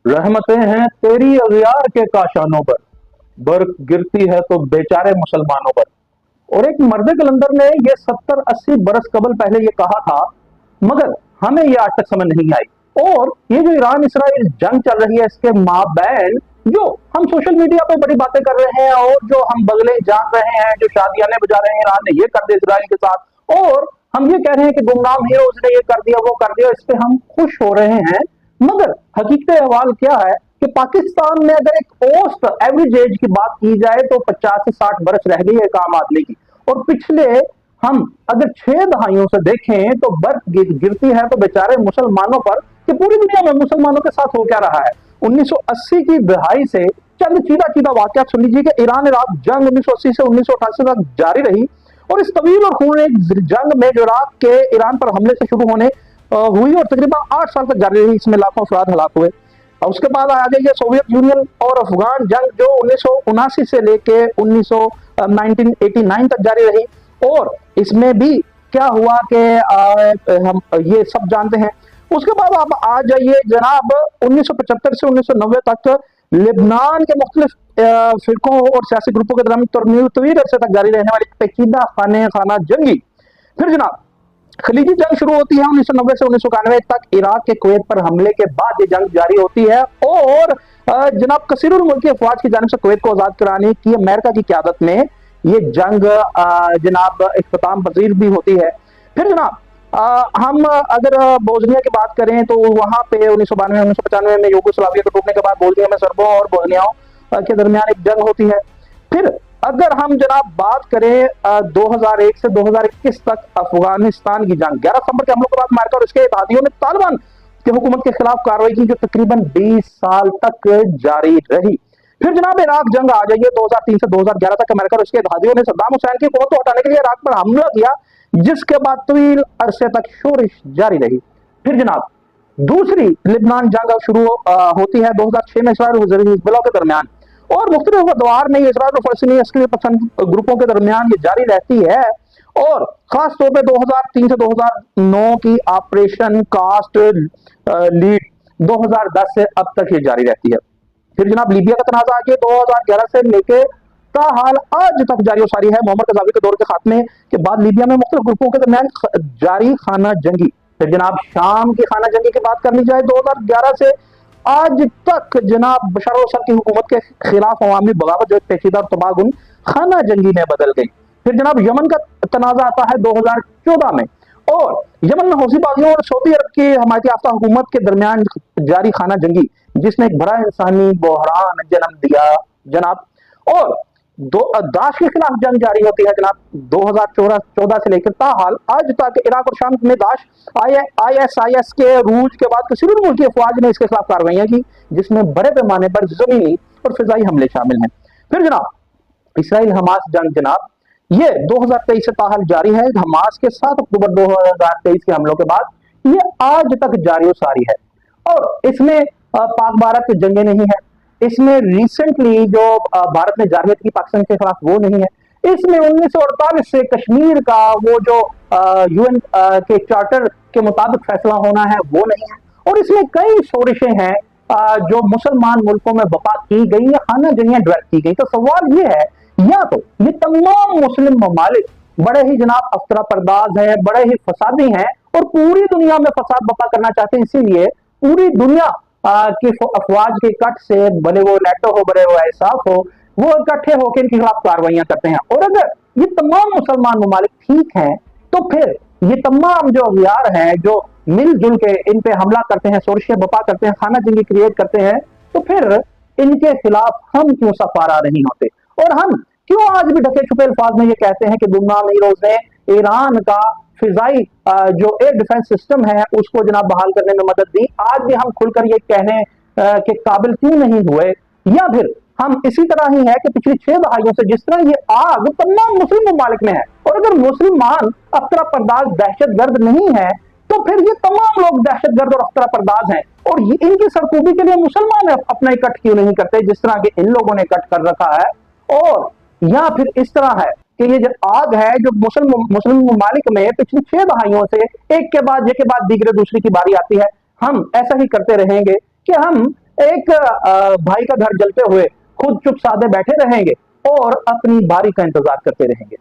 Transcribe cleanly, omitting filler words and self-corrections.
रहमतें हैं तेरी अगियार के काशानों पर, बर्फ गिरती है तो बेचारे मुसलमानों पर। और एक मर्द कलंदर ने ये 70-80 बरस कबल पहले ये कहा था, मगर हमें ये आज तक समझ नहीं आई। और ये जो ईरान इसराइल जंग चल रही है, इसके माबैन जो हम सोशल मीडिया पे बड़ी बातें कर रहे हैं और जो हम बगले जान रहे हैं, जो शादियाने बजा रहे हैं, ईरान ने ये कर दिया इसराइल के साथ, और हम ये कह रहे हैं कि गुमनाम हीरोज ने ये कर दिया वो कर दिया, इस पे हम खुश हो रहे हैं। मगर हकीकत अहवाल क्या है कि पाकिस्तान में अगर एक औसत एवरेज एज की बात की जाए तो 50 से 60 बरस रह गई है एक आम आदमी की। और पिछले हम अगर 6 दहाइयों से देखें तो बर्फ गिरती है तो बेचारे मुसलमानों पर, कि पूरी दुनिया में मुसलमानों के साथ हो क्या रहा है। 1980 की दहाई से चंद सीधा सीधा वाकया सुन लीजिए कि ईरान इराक जंग 1980 से 1988 तक जारी रही। और इस तवील और खूनरेज जंग में जो इराक के ईरान पर हमले से शुरू होने हुई और तकरीबन 8 साल तक जारी रही, इसमें लाखों अफराद हलाक हुए। और उसके बाद आ गई है सोवियत यूनियन और अफगान जंग जो 1979 से लेके 1989 तक जारी रही। और इसमें भी क्या हुआ कि हम ये सब जानते हैं। उसके बाद आप आ जाइए जनाब 1975 से 1990 तक लेबनान के मुख्तलिफ फिरकों और सियासी ग्रुपों के दरमियान तवील अरसे तक जारी रहने वाली पेचीदा खाना जंगी। फिर जनाब खलीजी जंग शुरू होती है 1990 से 1991 तक इराक के कुवैत पर हमले के बाद ये जंग जारी होती है। और जनाब कसीरुल मुल्की अफवाज की जानिब से कुवैत को आजाद कराने की अमेरिका की क़यादत में ये जंग जनाब इख्तिताम पजीर भी होती है। फिर जनाब हम अगर बोस्निया की बात करें तो वहां पे 1992 1995 में यूगोस्लाविया को टूटने के बाद बोस्निया में सर्बों और बोस्नियाओं के दरमियान एक जंग होती है। फिर अगर हम जनाब बात करें 2001 से 2021 तक अफगानिस्तान की जंग, 11 सितंबर के हमलों के बाद अमेरिका और इसके इत्तेहादियों ने तालिबान की हुकूमत के खिलाफ कार्रवाई की जो तकरीबन 20 साल तक जारी रही। फिर जनाब इराक जंग आ जाइए 2003 से 2011 तक अमेरिका और उसके इत्तेहादियों ने सद्दाम हुसैन की हुकूमत को हटाने के लिए इराक पर हमला किया, जिसके बाद तवील अरसे तक शोरिश जारी रही। फिर जनाब दूसरी लिबनान जंग शुरू होती है 2006 में इसराइल और हिजबुल्लाह के दरमियान। और मुख्तलिफ अदवार में इसराइल और फलस्तीनी अस्करी पसंद ग्रुपों के दरमियान ये जारी रहती है। और खास तौर पे 2003 से 2009 की ऑपरेशन कास्ट लीड 2010 से अब तक ये जारी रहती है। फिर जनाब लीबिया का तनाजा आके 2011 से लेके ताहाल आज तक जारी और सारी है। मोहम्मद कज़ावी के दौर के खात्मे के बाद लीबिया में मुख्तलिफ ग्रुपों के दरमियान जारी खाना जंगी। फिर जनाब शाम की खाना जंगी की बात कर ली जाए 2011 से आज तक जनाब बशर अल-असद की हुकूमत के खिलाफ अवामी बगावत जो पेचीदा और तबाहकुन खाना जंगी में बदल गई। फिर जनाब यमन का तनाजा आता है 2014 में। और यमन में हौसी बागियों और सऊदी अरब की हमायती याफ्ता हुकूमत के दरमियान जारी खाना जंगी, जिसने एक बड़ा इंसानी बहरान जन्म दिया जनाब। और दाश के खिलाफ जंग जारी होती है जनाब 2014 से लेकर ताहाल आज तक। इराक और शाम में दाश ISIS के रूज के बाद कसीरुल मुल्की अफवाज ने इसके खिलाफ कार्रवाइयां की, जिसमें बड़े पैमाने पर जमीनी और फिजाई हमले शामिल हैं। फिर जनाब इसराइल हमास जंग जनाब ये 2023 से ताहाल जारी है। हमास के 7 अक्टूबर 2023 के हमलों के बाद ये आज तक जारी और सारी है। और इसमें पाक भारत की जंगे नहीं है, इसमें रिसेंटली जो भारत ने जारवियत की पाकिस्तान के खिलाफ वो नहीं है, इसमें 1948 से कश्मीर का वो जो UN के चार्टर के मुताबिक फैसला होना है वो नहीं है। और इसमें कई शोरिशें हैं जो मुसलमान मुल्कों में बपा की गई या खाना जंगियां डायरेक्ट की गई। तो सवाल ये है, या तो ये तमाम मुस्लिम ममालिक बड़े ही जनाब अफ्तरा परदाज हैं, बड़े ही फसादी हैं और पूरी दुनिया में फसाद बपा करना चाहते हैं, इसीलिए पूरी दुनिया की अफवाज के कट से, भले वो नेटो हो भले वो एहसाफ हो, वो इकट्ठे होकर इनके खिलाफ कार्रवाइयां करते हैं। और अगर ये तमाम मुसलमान ममालिक ठीक हैं तो फिर ये तमाम जो अगियार हैं जो मिलजुल के इन पे हमला करते हैं, शोरशे बपा करते हैं, खाना जंगी क्रिएट करते हैं, तो फिर इनके खिलाफ हम क्यों सफारा नहीं होते और हम क्यों आज भी ढके छुपे अल्फाज में ये कहते हैं कि गुमनाम हीरोज ने ईरान का फिजाई जो एयर डिफेंस सिस्टम है उसको जनाब बहाल करने में मदद दी। आज भी हम खुलकर ये कहने के काबिल क्यों नहीं हुए, या फिर हम इसी तरह ही है कि पिछली 6 दहाइयों से जिस तरह ये आग तमाम मुस्लिम ममालिक में है, और अगर मुसलमान अख्तरा परदाज दहशत गर्द नहीं है तो फिर ये तमाम लोग दहशत गर्द और अख्तरा परदाज हैं। और ये इनकी सरकूबी के लिए मुसलमान अपना इकट्ठ क्यों नहीं करते जिस तरह के इन लोगों ने इकट्ठ कर रखा है। और या फिर इस तरह है कि ये जो आग है जो मुस्लिम ममालिक में पिछली 6 दहाइयों से एक के बाद दीगरे दूसरी की बारी आती है, हम ऐसा ही करते रहेंगे कि हम एक भाई का घर जलते हुए खुद चुप साधे बैठे रहेंगे और अपनी बारी का इंतजार करते रहेंगे।